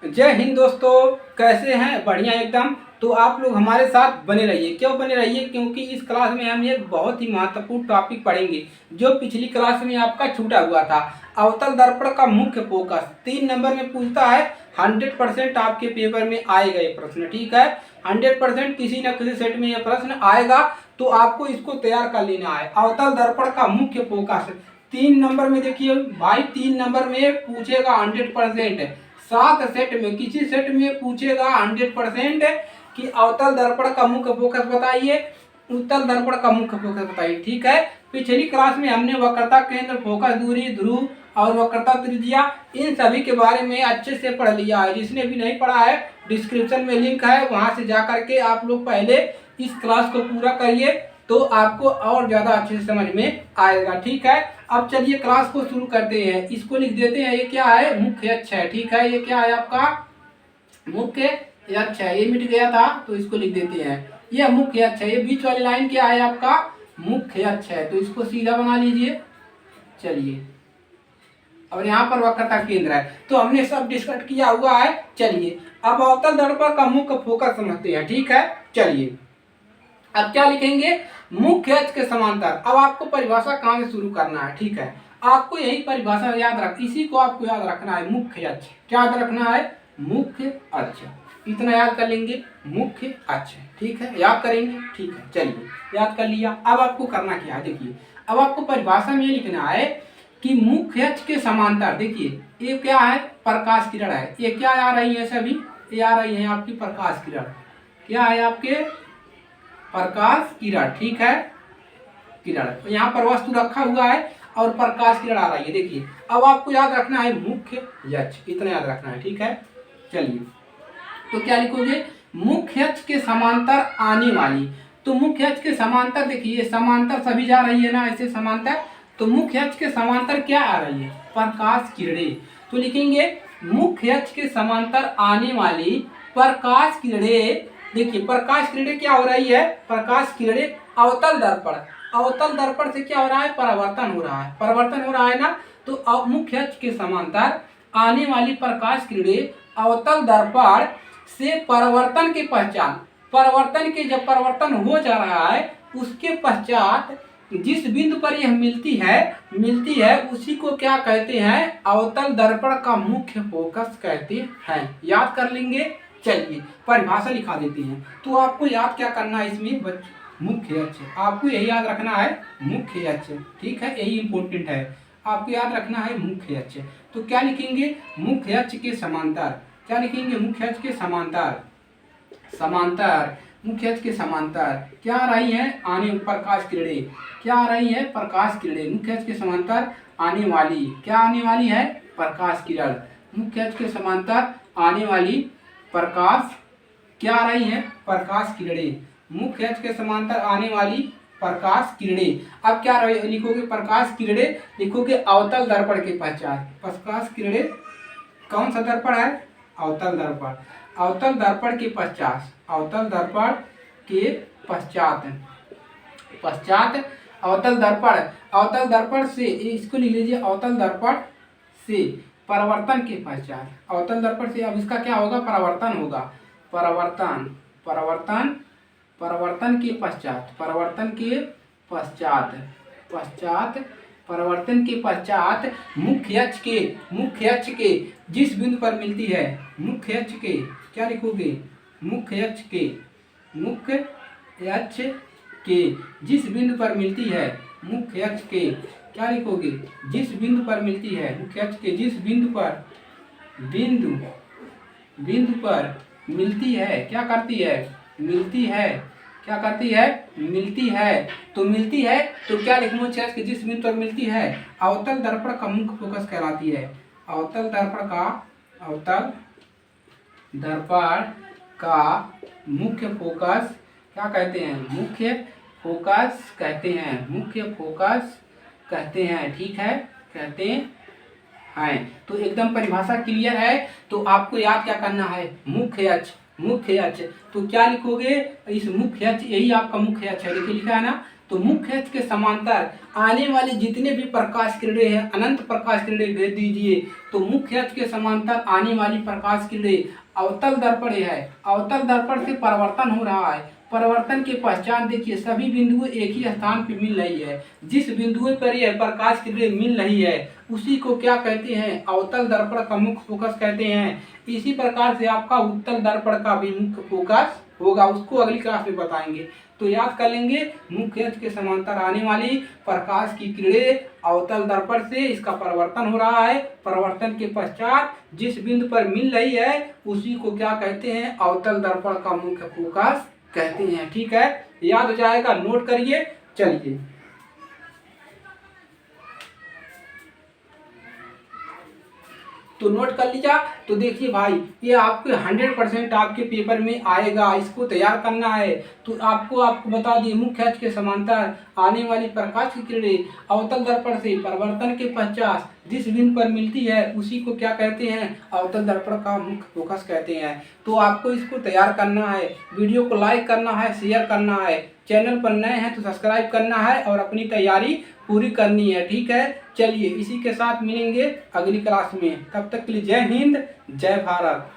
जय हिंद दोस्तों, कैसे हैं? बढ़िया एकदम। तो आप लोग हमारे साथ बने रहिए। क्यों बने रहिए? क्योंकि इस क्लास में हम एक बहुत ही महत्वपूर्ण टॉपिक पढ़ेंगे जो पिछली क्लास में आपका छूटा हुआ था। अवतल दर्पण का मुख्य फोकस 3 नंबर में पूछता है। 100% आपके पेपर में आएगा ये प्रश्न, ठीक है। 100% किसी न किसी सेट में ये प्रश्न आएगा, तो आपको इसको तैयार कर लेना है। अवतल दर्पण का मुख्य फोकस 3 नंबर में, देखिए भाई, 3 नंबर में पूछेगा 100%। 7 सेट में किसी सेट में पूछेगा 100% कि अवतल दर्पण का मुख्य फोकस बताइए, उत्तल दर्पण का मुख्य फोकस बताइए, ठीक है। पिछली क्लास में हमने वक्रता केंद्र, फोकस दूरी, ध्रुव और वक्रता त्रिज्या, इन सभी के बारे में अच्छे से पढ़ लिया है। जिसने भी नहीं पढ़ा है, डिस्क्रिप्शन में लिंक है, वहां से जा करके आप लोग पहले इस क्लास को पूरा करिए, तो आपको और ज्यादा अच्छे से समझ में आएगा, ठीक है। अब चलिए क्लास को शुरू करते हैं। इसको लिख देते हैं, ये क्या है? मुख्य अक्ष है, ठीक है। ये क्या है आपका? मुख्य अक्ष है। ये मिट गया था तो इसको लिख देते हैं, ये मुख्य अक्ष है। ये बीच वाली लाइन क्या है आपका? मुख्य अक्ष है, तो इसको सीधा बना लीजिए। चलिए, और यहाँ पर वक्रता केंद्र है, तो हमने सब डिस्कस किया हुआ है। चलिए अब अवतल दर्पण का मुख्य फोकस समझते हैं, ठीक है। चलिए अब क्या लिखेंगे? मुख्य अक्ष के समांतर। अब आपको परिभाषा कहाँ से शुरू करना है, ठीक है। आपको यही परिभाषा याद रख, इसी को आपको याद रखना है। मुख्य अक्ष क्या याद रखना है? मुख्य अक्ष, इतना याद कर लेंगे, मुख्य अक्ष, ठीक है। याद करेंगे, ठीक है। चलिए याद कर लिया। अब आपको करना क्या है? देखिए, अब आपको परिभाषा में ये लिखना है कि मुख्य अक्ष के समांतर, देखिए ये क्या है? प्रकाश किरण है। ये क्या आ रही है सभी? ये आ रही है आपकी प्रकाश किरण। क्या है आपके? प्रकाश किरण, ठीक है। किरण, यहाँ पर वस्तु रखा हुआ है और प्रकाश किरण आ रही है। देखिए अब आपको याद रखना है मुख्य अक्ष, इतना याद रखना है, ठीक है। चलिए तो क्या लिखोगे? मुख्य अक्ष के समांतर आने वाली। तो मुख्य अक्ष के समांतर, देखिए समांतर सभी जा रही है ना, ऐसे समांतर। तो मुख्य अक्ष के समांतर क्या आ रही है? प्रकाश किरणें। तो लिखेंगे मुख्य अक्ष के समांतर आने वाली प्रकाश किरणें। देखिए प्रकाश किरणें क्या हो रही है? प्रकाश किरणें अवतल दर्पण, अवतल दर्पण से क्या हो रहा है? परावर्तन हो रहा है, परिवर्तन हो रहा है ना। तो मुख्य अक्ष के समांतर आने वाली प्रकाश किरणें अवतल दर्पण से परावर्तन के पश्चात, परावर्तन के जब परावर्तन हो जा रहा है उसके पश्चात जिस बिंदु पर यह मिलती है उसी को क्या कहते हैं? अवतल दर्पण का मुख्य फोकस कहते हैं। याद कर लेंगे। चलिए परिभाषा लिखा देते हैं। तो आपको याद क्या करना है इसमें? मुख्य अक्ष, आपको यही याद रखना है, मुख्य अक्ष, ठीक है। यही इंपॉर्टेंट है, आपको याद रखना है मुख्य अक्ष। तो क्या लिखेंगे? मुख्य अक्ष के समांतर। क्या लिखेंगे? मुख्य अक्ष के समांतर, समांतर, मुख्य अक्ष के समांतर क्या आ रही है? आने प्रकाश किरणें। क्या आ रही है? प्रकाश किरणें। मुख्य अक्ष के समांतर आने वाली, क्या आने वाली है? प्रकाश किरण। मुख्य अक्ष के समांतर आने वाली प्रकाश, क्या आ रही है? प्रकाश किरणें। मुख्य अक्ष के समांतर आने वाली प्रकाश किरणें। अब क्या लिखोगे? प्रकाश किरणें लिखोगे अवतल दर्पण के पश्चात। प्रकाश किरणें कौन सा दर्पण है? अवतल दर्पण। अवतल दर्पण के पश्चात, अवतल दर्पण के पश्चात, पश्चात अवतल दर्पण, अवतल दर्पण से, इसको लिख लीजिए, अवतल दर्पण से परावर्तन के पश्चात, अवतल दर्पण से अब इसका क्या होगा? परावर्तन होगा। परावर्तन, परावर्तन, परावर्तन के पश्चात, परावर्तन के पश्चात, पश्चात परिवर्तन के पश्चात मुख्य अक्ष के, मुख्य अक्ष के जिस बिंदु पर मिलती है, मुख्य अक्ष के, क्या लिखोगे? मुख्य अक्ष के, मुख्य अक्ष के जिस बिंदु पर मिलती है, मुख्य अक्ष के, क्या लिखोगे? जिस बिंदु पर मिलती है, मुख्य अक्ष के जिस बिंदु पर, बिंदु पर मिलती है, क्या करती है? मिलती है। क्या करती है? मिलती है। तो मिलती है तो क्या लिखूंगा? कि जिस बिंदु पर मिलती है अवतल दर्पण का मुख्य फोकस कहलाती है। अवतल दर्पण का, अवतल दर्पण का मुख्य फोकस क्या कहते हैं? मुख्य फोकस कहते हैं, मुख्य फोकस कहते हैं, ठीक है, कहते हैं। तो एकदम परिभाषा क्लियर है। तो आपको याद क्या करना है? मुख्य अक्ष, मुख्य अक्ष। तो क्या लिखोगे? इस मुख्य अक्ष, यही आपका मुख्य अक्ष है, देखिए लिखा है ना। तो मुख्य अक्ष के समांतर आने वाली जितने भी प्रकाश किरणें हैं, अनंत प्रकाश किरणें भेज दीजिए। तो मुख्य अक्ष के समांतर आने वाली प्रकाश किरणें अवतल दर्पण है, अवतल दर्पण से परावर्तन हो रहा है। परिवर्तन के पश्चात देखिए सभी बिंदुएं एक ही स्थान पर मिल रही है। जिस बिंदुओं पर यह प्रकाश किरणें मिल रही है उसी को क्या कहते हैं, अवतल दर्पण का मुख्य फोकस कहते हैं। इसी प्रकार से आपका उत्तल दर्पण का भी मुख्य फोकस होगा, उसको अगली क्लास में बताएंगे। तो याद कर लेंगे, मुख्य अक्ष के समांतर आने वाली प्रकाश की किरणें अवतल दर्पण से इसका परिवर्तन हो रहा है। परिवर्तन के पश्चात जिस बिंदु पर मिल रही है उसी को क्या कहते हैं, अवतल दर्पण का मुख्य फोकस कहते हैं। ठीक है, याद हो जाएगा, नोट करिए। चलिए तो नोट कर लीजिए। तो देखिए भाई, ये आपके 100% आपके पेपर में आएगा, इसको तैयार करना है। तो आपको बता दिए, मुख्य अक्ष के समांतर आने वाली प्रकाश की किरणें अवतल दर्पण से परिवर्तन के पश्चात जिस बिंदु पर मिलती है उसी को क्या कहते हैं, अवतल दर्पण का मुख्य फोकस कहते हैं। तो आपको इसको तैयार करना है, वीडियो को लाइक करना है, शेयर करना है, चैनल पर नए हैं तो सब्सक्राइब करना है और अपनी तैयारी पूरी करनी है। ठीक है, चलिए इसी के साथ मिलेंगे अगली क्लास में। तब तक के लिए जय हिंद, जय भारत।